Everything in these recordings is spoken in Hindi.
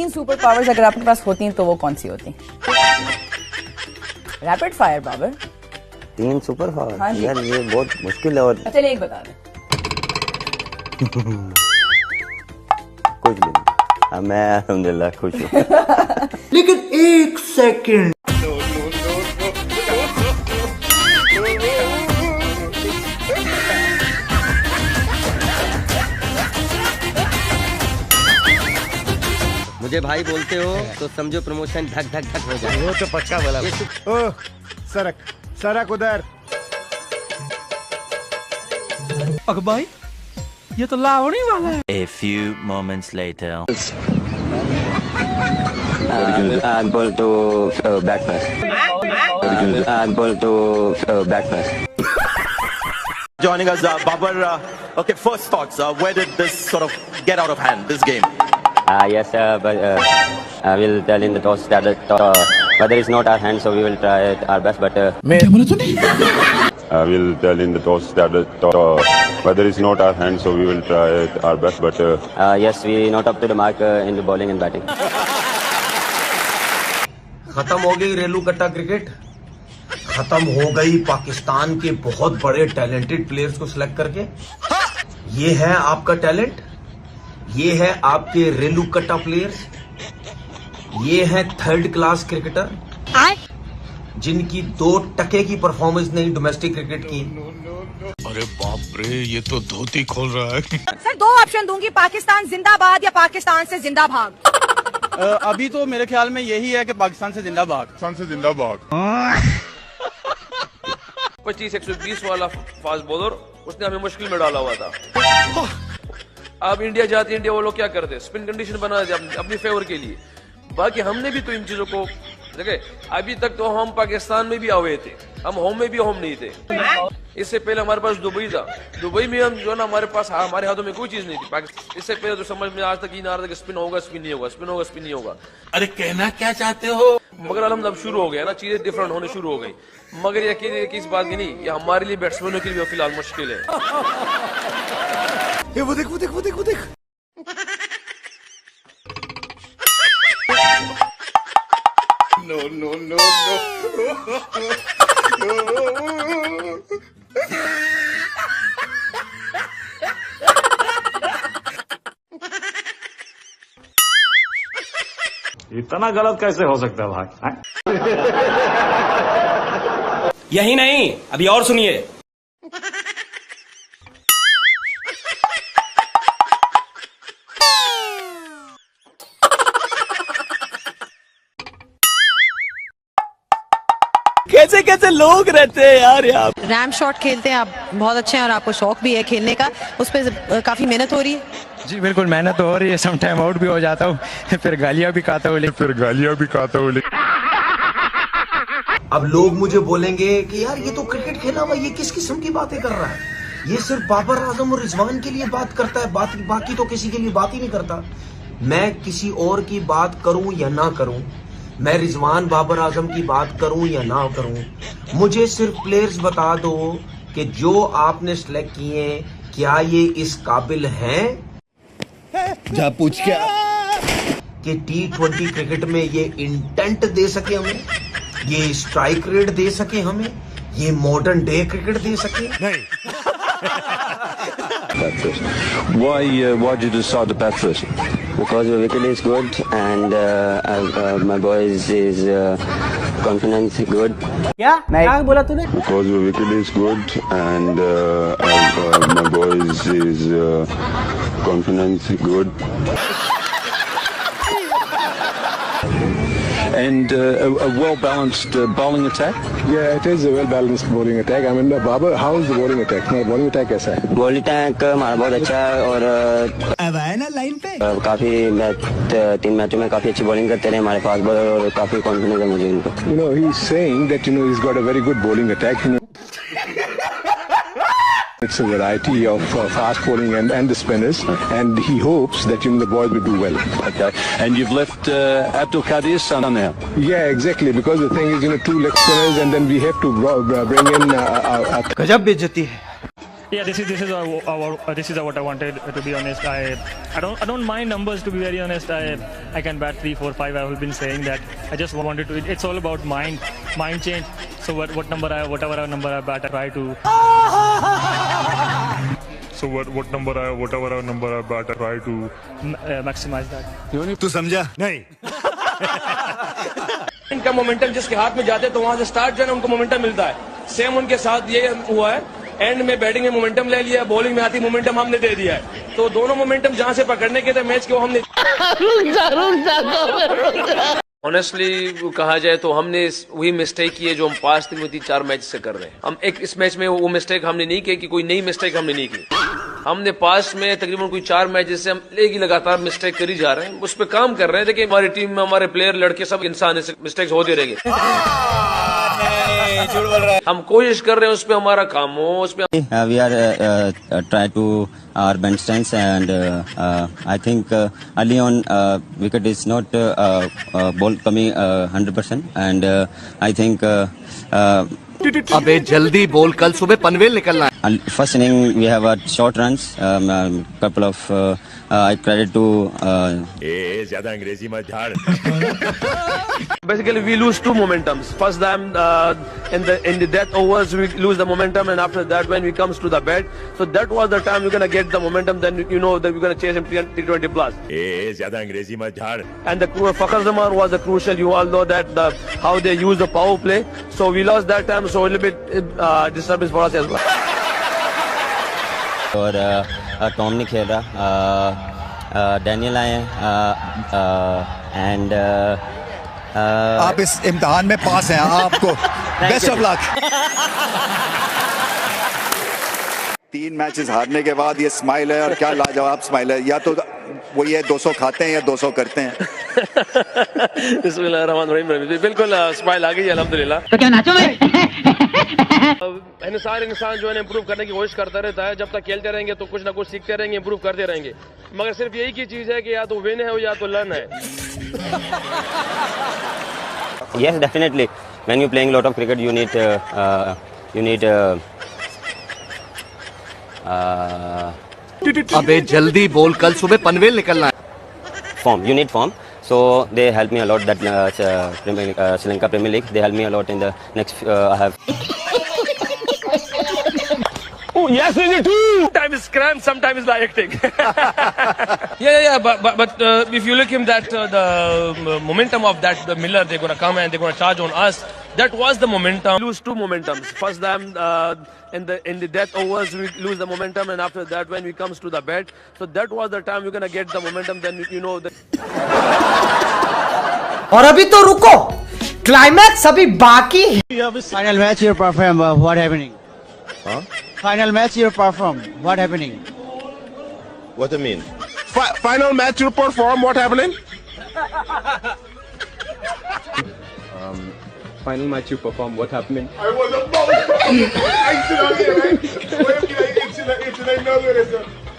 3 सुपर पावर्स अगर आपके पास होती तो वो कौन सी होती? Rapid fire Babar. 3 super power? हाँ जी। यार ये बहुत मुश्किल है। और चलिए एक बता दें। कुछ भी नहीं। मैं अल्हम्दुलिल्लाह खुश हूँ। लेकिन एक सेकंड, मुझे भाई बोलते हो तो समझो प्रमोशन धक धक धक हो जाए। वो तो पक्का बोला। ओह सरक सरक उधर। भाई ये तो लावणी वाला है। A few moments later. Ball to back pass. Ball to back pass. Joining us, Babar. Okay, first thoughts. Where did this sort of get out of hand? This game. Yes, but I will tell in the toss that whether it's not our hand, so we will try our best. But I will tell in the toss that whether it's not our hand, so we will try our best. But yes, we not up to the mark in the bowling and batting. खत्म हो गई रेलू कट्टा क्रिकेट, खत्म हो गई पाकिस्तान के बहुत बड़े टैलेंटेड प्लेयर्स को सिलेक्ट करके। ये है आपका टैलेंट, ये है आपके रेलू कट्टा प्लेयर्स, ये है थर्ड क्लास क्रिकेटर जिनकी 2 टके की परफॉर्मेंस नहीं डोमेस्टिक क्रिकेट की। अरे बाप रे, ये तो धोती खोल रहा है। सर 2 ऑप्शन दूंगी, पाकिस्तान जिंदाबाद या पाकिस्तान से जिंदा भाग। अभी तो मेरे ख्याल में यही है कि पाकिस्तान से जिंदाबाद। पाकिस्तान से जिंदाबाद। 25-120 वाला फास्ट बॉलर, उसने हमें मुश्किल में डाला हुआ था। अब इंडिया जाती, इंडिया वो लोग क्या करते, स्पिन कंडीशन बना देते अपनी फेवर के लिए। बाकी हमने भी तो इन चीजों को देखे। अभी तक तो हम पाकिस्तान में भी आए थे, हम होम में भी होम नहीं थे। इससे पहले हमारे पास दुबई था, दुबई में हम जो ना हमारे पास हमारे हाथों में कोई चीज नहीं थी। इससे पहले तो समझ में आज तक ही ना आ रहा था कि स्पिन होगा स्पिन नहीं होगा, स्पिन होगा स्पिन नहीं होगा। अरे कहना क्या चाहते हो? मगर अलहमद अब शुरू हो गया ना, चीजें डिफरेंट होने शुरू हो गई। मगर ये किस बात की नहीं, ये हमारे लिए बैट्समैनों के लिए फिलहाल मुश्किल है। वो देख वो देख वो देख वो देख। No no no no. इतना गलत कैसे हो सकता है भाई? यही नहीं, अभी और सुनिए। कैसे कैसे लोग रहते हैं यार यहाँ। रैम शॉट खेलते हैं आप, बहुत अच्छे हैं और आपको शौक भी है खेलने का, उस पर काफी मेहनत हो रही है। जी बिल्कुल, मेहनत तो हो रही है, सम टाइम आउट भी हो जाता हूँ, फिर गालियाँ भी खाता हूँ। अब लोग मुझे बोलेंगे कि यार ये तो क्रिकेट खेला हुआ, ये किस किस्म की बातें कर रहा है, ये सिर्फ बाबर आजम और रिजवान के लिए बात करता है, बाकी तो किसी के लिए बात ही नहीं करता। मैं किसी और की बात करूं या ना करूं, मैं रिजवान बाबर आजम की बात करूं या ना करूं, मुझे सिर्फ प्लेयर्स बता दो कि जो आपने सिलेक्ट किए क्या ये इस काबिल हैं जा पूछ क्या कि T20 क्रिकेट में ये इंटेंट दे सके हमें, ये स्ट्राइक रेट दे सके हमें, ये मॉडर्न डे क्रिकेट दे सके। नहीं। why did you decide to bat first? Because the wicket is good and my boys is confidence good. क्या क्या बोला तूने? Because the wicket is good and my boys is confidence good. And a well-balanced bowling attack. Yeah, it is a well-balanced bowling attack. I mean, Babar, how is the bowling attack? No, bowling attack कैसा है? बॉलिंग अटैक हमारा बहुत अच्छा है और अब आए ना लाइन पे। काफी 3 मैचों में काफी अच्छी बॉलिंग करते रहे हमारे फास्ट बॉलर और काफी कॉन्फिडेंस है मुझे इनको। You know, he's saying that he's got a very good bowling attack. It's a variety of fast bowling and the spinners, and he hopes that the boys will do well. Okay. And you've left Abdul Qadir's son now. Yeah, exactly. Because the thing is, 2 leg spinners, and then we have to bring in. गजब बेइज्जती है। Yeah, this is what I wanted, to be honest. I don't mind numbers, to be very honest. I can bat 3, 4, 5. I've been saying that. I just wanted to. It's all about mind change. So whatever number I bat, I try to. So whatever number I bat, I try to maximize that. तू समझा? नहीं. इनका मोमेंटम जिसके हाथ में जाते तो वहां से स्टार्ट जो है उनको मोमेंटम मिलता है. सेम उनके साथ ये हुआ है. एंड में बैटिंग में मोमेंटम ले लिया, बॉलिंग में आती मोमेंटम हमने दे दिया है. तो दोनों मोमेंटम जहां से पकड़ने के थे मैच के वो हमने. ऑनेस्टली कहा जाए तो हमने वही मिस्टेक की है जो हम पास्ट में 3-4 मैच से कर रहे हैं. हम एक इस मैच में वो मिस्टेक हमने नहीं की कि कोई नई मिस्टेक हमने नहीं की. हमने पास्ट में तकरीबन कोई 4 मैच से हम लेगी लगातार मिस्टेक करी जा रहे हैं. उस पर काम कर रहे हैं. देखिए हमारी टीम में हमारे प्लेयर लड़के सब इंसान मिस्टेक्स होते रहेंगे. हम कोशिश कर रहे हैं उस पर हमारा काम हो. उस पर we are try to our bench strengths and I think early on wicket is not ball coming 100% and I think अबे जल्दी बोल, कल सुबह पनवेल निकलना है. first inning we have a short runs, couple of I credit to ज़्यादा अंग्रेजी मत झाड़. basically we lose 2 momentums. First time in the death overs we lose the momentum, and after that when we comes to the bat, so that was the time we're gonna get the momentum. Then you know that we're gonna chase him T20 plus. ज़्यादा अंग्रेजी मत झाड़. And the Fakhar Zaman was the crucial. You all know that how they use the power play. So we lost that time. So a little bit disturbance for us as well. और टॉम नहीं खेल रहा. डैनियल आए एंड आप इस इम्तिहान में पास हैं. आपको बेस्ट ऑफ लक. 3 मैचेस हारने के बाद ये स्माइल है, और क्या लाजवाब स्माइल है. या तो वो ये 200 खाते हैं या 200 करते हैं. बिस्मिल्लाहिर्रहमानिर्रहीम. बिल्कुल स्माइल आ गई अल्हम्दुलिल्लाह. तो क्या नाचो भाई. सारे इंसान जो है इम्प्रूव करने की कोशिश करता रहता है. जब तक खेलते रहेंगे तो कुछ ना कुछ सीखते रहेंगे, इम्प्रूव करते रहेंगे. मगर सिर्फ यही की चीज है कि या तो विन है या तो लर्न है. yes, definitely. When you playing lot of cricket, you need अबे जल्दी बोल, कल सुबह पनवेल निकलना है. form. You need form. So they help me a lot. That Sri Lanka Premier League, they help me a lot in the next. I have. Oh yes, they do. Sometimes it's cramp, sometimes it's hectic. yeah. But if you look him that the momentum of that the Miller, they're gonna come and they're gonna charge on us. That was the momentum. We lose 2 momentums. First time in the death overs we lose the momentum, and after that when we comes to the bat, so that was the time we're gonna get the momentum. Then you know that. और अभी तो रुको, क्लाइमैक्स अभी बाकी. Final match you perform. What happening? Huh? Final match you perform. What happening? What do you mean? Final match you perform. What happening? Final match you perform. What happening? I was about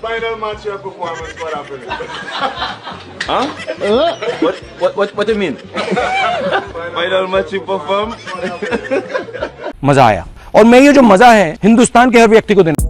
final match your performance. What happening? Huh? What do you mean? Final match you perform. मजा आया. और मैं ये जो मजा है हिंदुस्तान के हर व्यक्ति को देना.